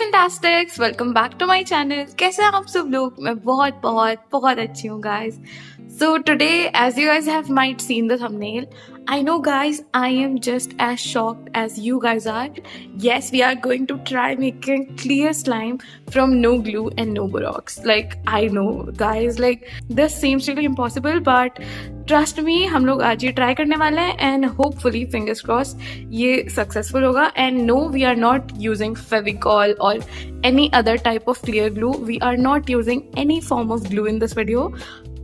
फैंटास्टिक्स, welcome back to my channel. कैसे हैं आप सब लोग? मैं बहुत बहुत बहुत अच्छी हूँ guys. So today, as you guys have might seen the thumbnail, I know guys, I am just as shocked as you guys are. Yes, we are going to try making clear slime from no glue and no Borax. Like, I know guys, like this seems really impossible, but trust me, हम लोग आज ये try करने वाले हैं and hopefully fingers crossed ये successful होगा. And no, we are not using Fevicol or any other type of clear glue. We are not using any form of glue in this video.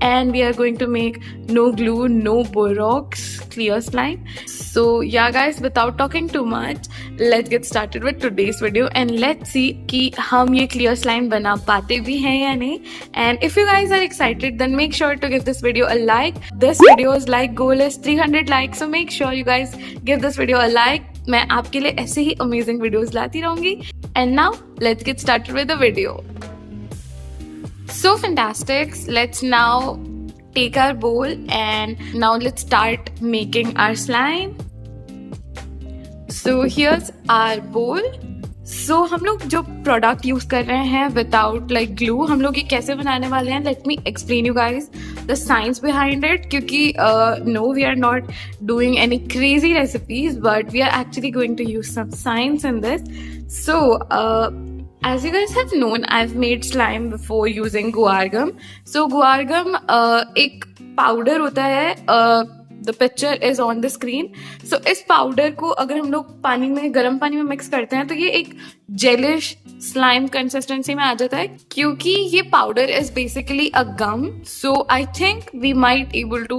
And we are going to make no glue, no Borax clear slime. So yeah guys, without talking too much, let's get started with today's video and let's see कि हम ये clear slime बना पाते भी हैं या नहीं. And if you guys are excited, then make sure to give this video a like. This video's like goal is 300 likes, so make sure you guys give this video a like. मैं आपके लिए ऐसे ही amazing videos लाती रहूंगी. And now let's get started with the video. So fantastics, let's now take our bowl and now let's start making our slime. So here's our bowl. So हम लोग जो product use कर रहे हैं without like glue, हम लोग ये कैसे बनाने वाले हैं? Let me explain you guys the science behind it. क्योंकि no, we are not doing any crazy recipes, but we are actually going to use some science in this. So as you guys have known, I've made slime before using guar gum. So guar gum एक powder होता है. The picture is on the screen. So इस powder को अगर हम लोग पानी में गर्म पानी में mix करते हैं तो ये एक gelish slime consistency में आ जाता है. क्योंकि ये powder is basically a gum. So I think we might able to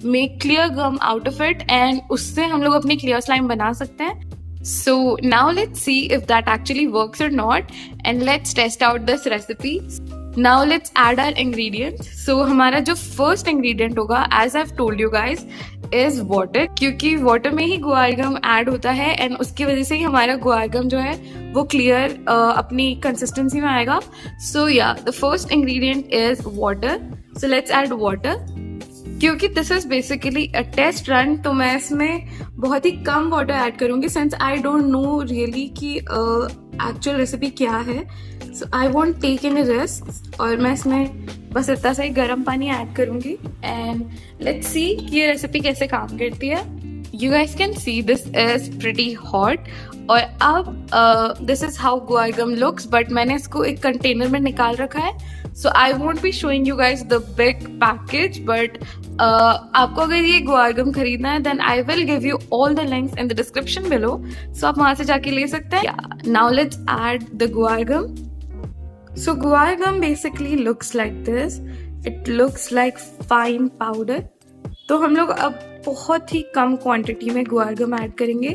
make clear gum out of it and उससे हम लोग अपनी clear slime बना सकते हैं. So now let's see if that actually works or not and let's test out this recipe. Now let's add our ingredients. So हमारा जो first ingredient होगा, as I've told you guys, is water. क्योंकि water में ही guar gum add होता है and उसकी वजह से ही हमारा guar gum जो है वो clear अपनी consistency में आएगा. So yeah, the first ingredient is water. So let's add water. क्योंकि this is basically a test run, तो मैं इसमें बहुत ही कम वाटर ऐड करूंगी since I don't know really कि एक्चुअल रेसिपी क्या है. So I won't take any risk और मैं इसमें बस इतना सा ही गर्म पानी ऐड करूंगी एंड लेट्स सी कि ये रेसिपी कैसे काम करती है. You guys can see this is pretty hot. और अब this is how guar gum looks, but मैंने इसको एक कंटेनर में निकाल रखा है. So I won't be showing you guys the big package, but आपको अगर ये guar gum खरीदना है then I will give you all the links in the description below. So आप वहाँ से जाके ले सकते हैं. Yeah. Now let's add the guar gum. So guar gum basically looks like this. It looks like fine powder. तो हम लोग अब बहुत ही कम क्वांटिटी में गुआर गम ऐड करेंगे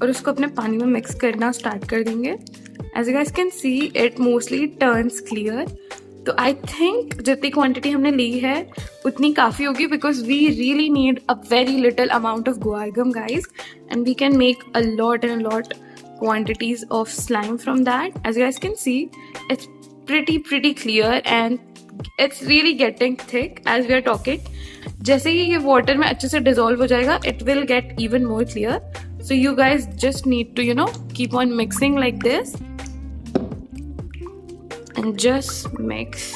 और उसको अपने पानी में मिक्स करना स्टार्ट कर देंगे. As you guys can see it mostly turns clear. तो आई थिंक जितनी क्वांटिटी हमने ली है उतनी काफ़ी होगी because we really need a very little amount of guar gum guys and we can make a lot and a lot quantities of slime from that. As you guys can see, it's pretty clear and it's really getting thick as we are talking. जैसे ही ये water में अच्छे से dissolve हो जाएगा it will get even more clear. So you guys just need to keep on mixing like this and just mix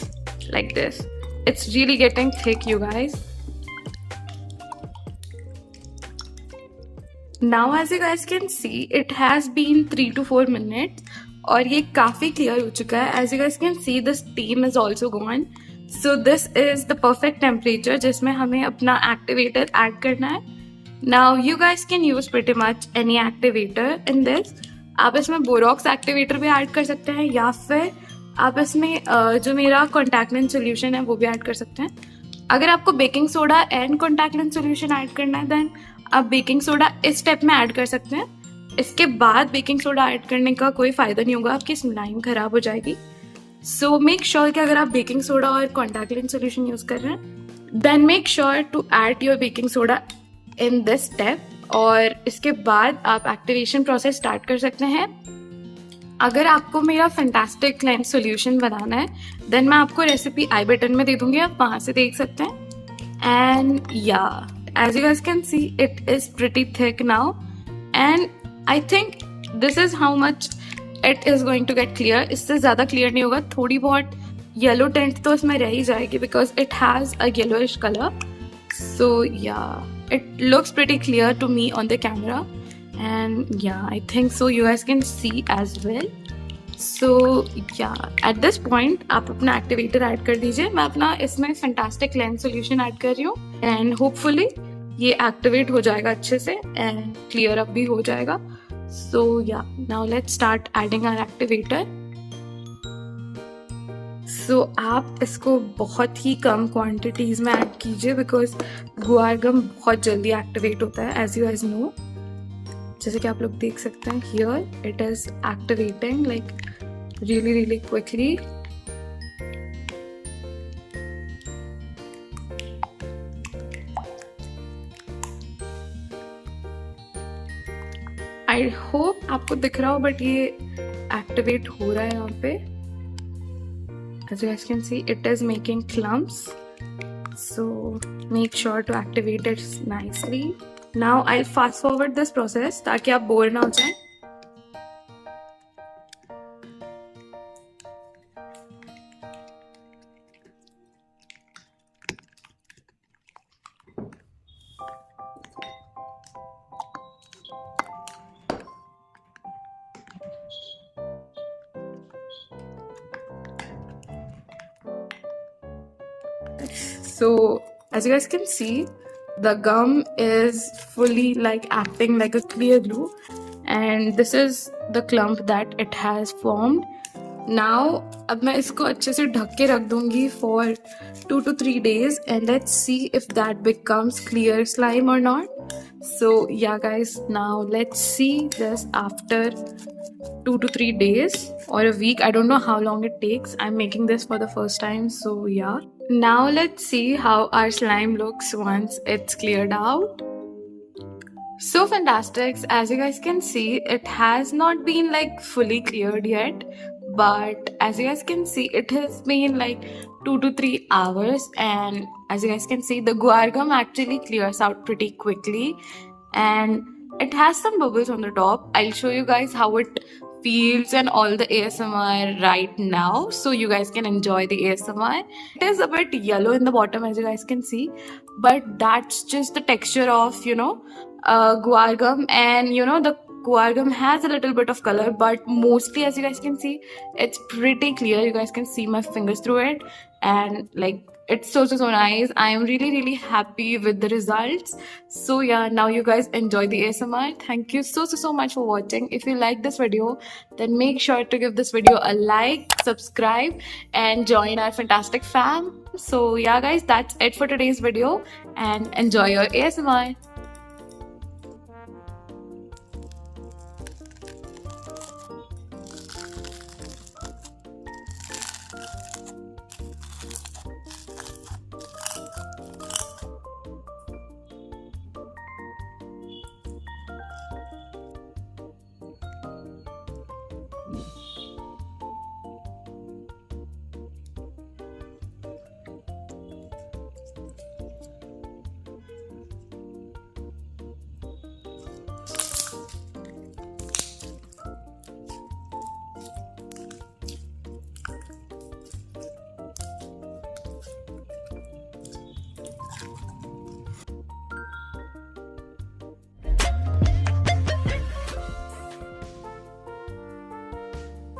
like this. It's really getting thick you guys. Now as you guys can see it has been 3 to 4 minutes और ये काफ़ी clear हो चुका है. As you guys can see the steam is also gone. So this is the perfect temperature जिसमें हमें अपना activator add करना है. Now you guys can use pretty much any activator in this. आप इसमें Borax activator भी add कर सकते हैं या फिर आप इसमें जो मेरा contact lens solution है वो भी add कर सकते हैं. अगर आपको baking soda and contact lens solution add करना है then आप बेकिंग सोडा इस स्टेप में ऐड कर सकते हैं. इसके बाद बेकिंग सोडा ऐड करने का कोई फ़ायदा नहीं होगा, आपकी स्लाइम ख़राब हो जाएगी. सो मेक श्योर कि अगर आप बेकिंग सोडा और कॉन्टैक्ट लेंस सोल्यूशन यूज़ कर रहे हैं then make sure to add your baking soda in this step. और इसके बाद आप एक्टिवेशन प्रोसेस स्टार्ट कर सकते हैं. अगर आपको मेरा फैंटास्टिक लेंस सोल्यूशन बनाना है देन मैं आपको रेसिपी आई बटन में दे दूँगी, आप वहाँ से देख सकते हैं. एंड या as you guys can see it is pretty thick now and I think this is how much it is going to get clear. इससे ज़्यादा clear नहीं होगा, थोड़ी बहुत yellow tint तो इसमें रह ही जाएगी because it has a yellowish color. So yeah, it looks pretty clear to me on the camera, and yeah, I think so you guys can see as well. So yeah, at this point आप अपना activator add कर दीजिए. मैं अपना इसमें fantastic lens solution add कर रही हूँ, and hopefully ये activate हो जाएगा अच्छे से and clear up भी हो जाएगा. So yeah, now let's start adding our activator. So आप इसको बहुत ही कम quantities में add कीजिए because गुआर गम बहुत जल्दी activate होता है, as you guys know. जैसे कि आप लोग देख सकते हैं, here it is activating like really quickly. I hope आपको दिख रहा हो, बट ये एक्टिवेट हो रहा है यहाँ पे. As you guys can see, it is making clumps. So make sure to activate it nicely. Now I'll fast forward this process ताकि आप बोर ना हो जाएं. So as you guys can see, the gum is fully like acting like a clear glue, and this is the clump that it has formed. Now अब मैं इसको अच्छे से ढक के रख दूंगी for 2 to 3 days, and let's see if that becomes clear slime or not. So yeah guys, now let's see this after 2 to 3 days or a week. I don't know how long it takes. I'm making this for the first time, so yeah. Now let's see how our slime looks once it's cleared out. So fantastic. As you guys can see, it has not been like fully cleared yet, but as you guys can see, it has been like 2 to 3 hours, and as you guys can see, the guar gum actually clears out pretty quickly, and it has some bubbles on the top. I'll show you guys how it feels and all the ASMR right now, so you guys can enjoy the ASMR. It is a bit yellow in the bottom, as you guys can see, but that's just the texture of guar gum, and the guar gum has a little bit of color, but mostly, as you guys can see, it's pretty clear. You guys can see my fingers through it, and like it's so nice. I am really happy with the results. So yeah, now you guys enjoy the ASMR. Thank you so much for watching. If you like this video, then make sure to give this video a like, subscribe, and join our fantastic fam. So yeah guys, that's it for today's video, and enjoy your ASMR.